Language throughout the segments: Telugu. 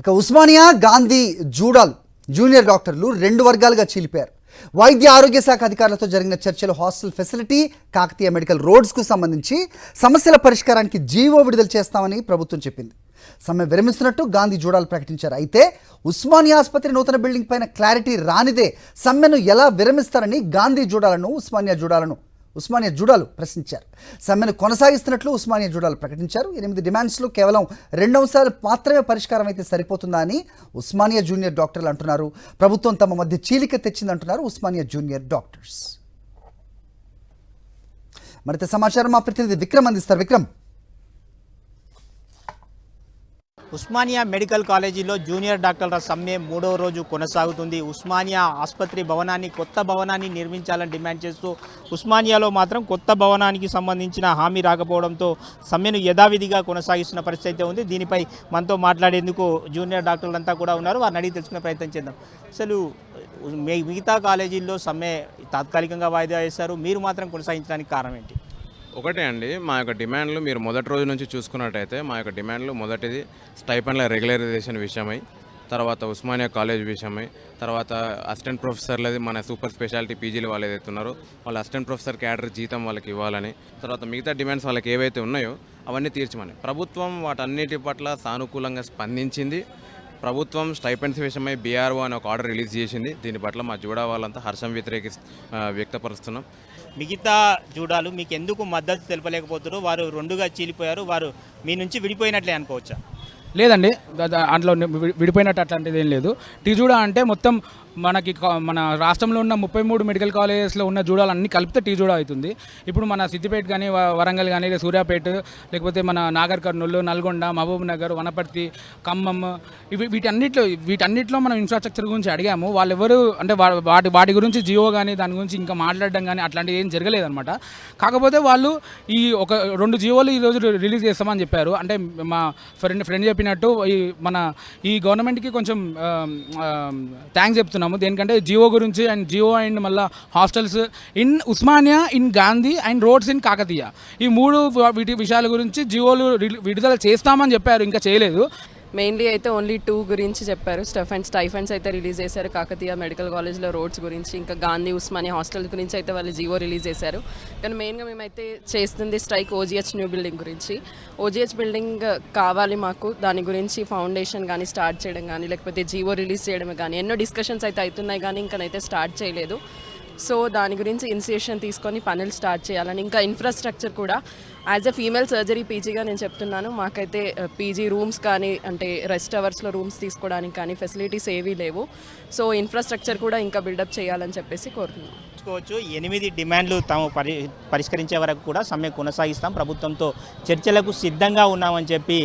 ఇక ఉస్మానియా గాంధీ జూడాల్ జూనియర్ డాక్టర్లు రెండు వర్గాలుగా చీలిపారు. వైద్య ఆరోగ్య శాఖ అధికారులతో జరిగిన చర్చలు హాస్టల్ ఫెసిలిటీ, కాకతీయ మెడికల్ రోడ్స్కు సంబంధించి సమస్యల పరిష్కారానికి జీవో విడుదల చేస్తామని ప్రభుత్వం చెప్పింది. సమ్మె విరమిస్తున్నట్టు గాంధీ జూడాల్ ప్రకటించారు. అయితే ఉస్మానియా ఆసుపత్రి నూతన బిల్డింగ్ పైన క్లారిటీ రానిదే సమ్మెను ఎలా విరమిస్తారని గాంధీ జూడాలను ఉస్మానియా జూడాలు ప్రశ్నించారు. సమ్మెను కొనసాగిస్తున్నట్లు ఉస్మానియా జూడాలు ప్రకటించారు. 8 డిమాండ్స్లో కేవలం 2 అంశాలు మాత్రమే పరిష్కారం అయితే సరిపోతుందా అని ఉస్మానియా జూనియర్ డాక్టర్లు అంటున్నారు. ప్రభుత్వం తమ మధ్య చీలిక తెచ్చిందంటున్నారు ఉస్మానియా జూనియర్ డాక్టర్స్. మరింత సమాచారం మా ప్రతినిధి విక్రమ్ అందిస్తారు. విక్రమ్, ఉస్మానియా మెడికల్ కాలేజీలో జూనియర్ డాక్టర్ల సమ్మె 3వ రోజు కొనసాగుతుంది. ఉస్మానియా ఆసుపత్రి భవనాన్ని, కొత్త భవనాన్ని నిర్మించాలని డిమాండ్ చేస్తూ ఉస్మానియాలో మాత్రం కొత్త భవనానికి సంబంధించిన హామీ రాకపోవడంతో సమ్మెను యథావిధిగా కొనసాగిస్తున్న పరిస్థితి ఉంది. దీనిపై మనతో మాట్లాడేందుకు జూనియర్ డాక్టర్లంతా కూడా ఉన్నారు. వారిని అడిగి తెలుసుకునే ప్రయత్నం చేద్దాం. అసలు మిగతా కాలేజీల్లో సమ్మె తాత్కాలికంగా వాయిదా వేశారు, మీరు మాత్రం కొనసాగించడానికి కారణం ఏంటి? ఒకటే అండి, మా యొక్క డిమాండ్లు మీరు మొదటి రోజు నుంచి చూసుకున్నట్టయితే మా యొక్క డిమాండ్లు మొదటిది స్టైపెండ్ల రెగ్యులరైజేషన్ విషయమై, తర్వాత ఉస్మానియా కాలేజ్ విషయమై, తర్వాత అసిస్టెంట్ ప్రొఫెసర్లది మన సూపర్ స్పెషాలిటీ పీజీలు వాళ్ళు ఏదైతే ఉన్నారో వాళ్ళ అసిస్టెంట్ ప్రొఫెసర్ క్యాడర్ జీతం వాళ్ళకి ఇవ్వాలని, తర్వాత మిగతా డిమాండ్స్ వాళ్ళకి ఏవైతే ఉన్నాయో అవన్నీ తీర్చమని ప్రభుత్వం వాటన్నిటి పట్ల సానుకూలంగా స్పందించింది. ప్రభుత్వం స్టైపెండ్స్ విషయమై బీఆర్ఓ అనే ఒక ఆర్డర్ రిలీజ్ చేసింది. దీని పట్ల మా జూడా వాళ్ళంతా హర్షం వ్యక్తపరుస్తున్నాం. మిగతా జూడాలు మీకు ఎందుకు మద్దతు తెలపలేకపోతారు? వారు రెండుగా చీలిపోయారు, వారు మీ నుంచి విడిపోయినట్లే అనుకోవచ్చా? లేదండి, అందులో విడిపోయినట్టు అట్లాంటిది ఏం లేదు. టీజూడా అంటే మొత్తం మన రాష్ట్రంలో ఉన్న 33 మెడికల్ కాలేజెస్లో ఉన్న జూడాలు అన్నీ కలిపితే టీజూడా అవుతుంది. ఇప్పుడు మన సిద్దిపేట కానీ, వరంగల్ కానీ, సూర్యాపేట, లేకపోతే మన నాగర్ కర్నూలు, నల్గొండ, మహబూబ్ నగర్, వనపర్తి, ఖమ్మం, వీటన్నిటిలో మనం ఇన్ఫ్రాస్ట్రక్చర్ గురించి అడిగాము. వాళ్ళెవరు అంటే వాటి గురించి జియో కానీ దాని గురించి ఇంకా మాట్లాడడం కానీ అట్లాంటివి ఏం జరగలేదన్నమాట. కాకపోతే వాళ్ళు ఈ ఒక 2 జియోలు ఈరోజు రిలీజ్ చేస్తామని చెప్పారు. అంటే మా ఫ్రెండ్ చెప్పినట్టు ఈ గవర్నమెంట్కి కొంచెం థ్యాంక్స్ చెప్తున్నాం. దేనికంటే జియో గురించి అండ్ మళ్ళీ hostels in Osmania, in Gandhi and roads in Kakatiya, ఈ 3 విషయాల గురించి జియోలు విడుదల చేస్తామని చెప్పారు, ఇంకా చేయలేదు. మెయిన్లీ అయితే ఓన్లీ 2 గురించి చెప్పారు. స్టైఫండ్స్ అయితే రిలీజ్ చేశారు కాకతీయ మెడికల్ కాలేజ్లో రోడ్స్ గురించి, ఇంకా గాంధీ ఉస్మానియా హాస్టల్ గురించి అయితే వాళ్ళు జీవో రిలీజ్ చేశారు. కానీ మెయిన్గా మేమైతే చేస్తుంది స్ట్రైక్ ఓజీహెచ్ న్యూ బిల్డింగ్ గురించి. ఓజీహెచ్ బిల్డింగ్ కావాలి మాకు, దాని గురించి ఫౌండేషన్ కానీ స్టార్ట్ చేయడం కానీ, లేకపోతే జీవో రిలీజ్ చేయడమే కానీ ఎన్నో డిస్కషన్స్ అయితే అవుతున్నాయి కానీ ఇంకనైతే స్టార్ట్ చేయలేదు. సో దాని గురించి ఇనిషియేషన్ తీసుకొని పనులు స్టార్ట్ చేయాలని, ఇంకా ఇన్ఫ్రాస్ట్రక్చర్ కూడా యాజ్ ఎ ఫీమేల్ సర్జరీ పీజీగా నేను చెప్తున్నాను, మాకైతే పీజీ రూమ్స్ కానీ అంటే రెస్ట్ అవర్స్లో రూమ్స్ తీసుకోవడానికి కానీ ఫెసిలిటీస్ ఏవీ లేవు. సో ఇన్ఫ్రాస్ట్రక్చర్ కూడా ఇంకా బిల్డప్ చేయాలని చెప్పేసి కోరుతున్నాను. 8 డిమాండ్లు తాము పరిష్కరించే వరకు కూడా సమ్మె కొనసాగిస్తాం, ప్రభుత్వంతో చర్చలకు సిద్ధంగా ఉన్నామని చెప్పి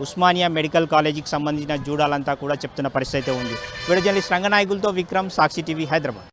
ఉస్మానియా మెడికల్ కాలేజీకి సంబంధించిన జూడాలంతా కూడా చెప్తున్న పరిస్థితి ఉంది. వీడియో జర్నలిస్ట్ రంగనాయకులతో విక్రమ్, సాక్షి టీవీ, హైదరాబాద్.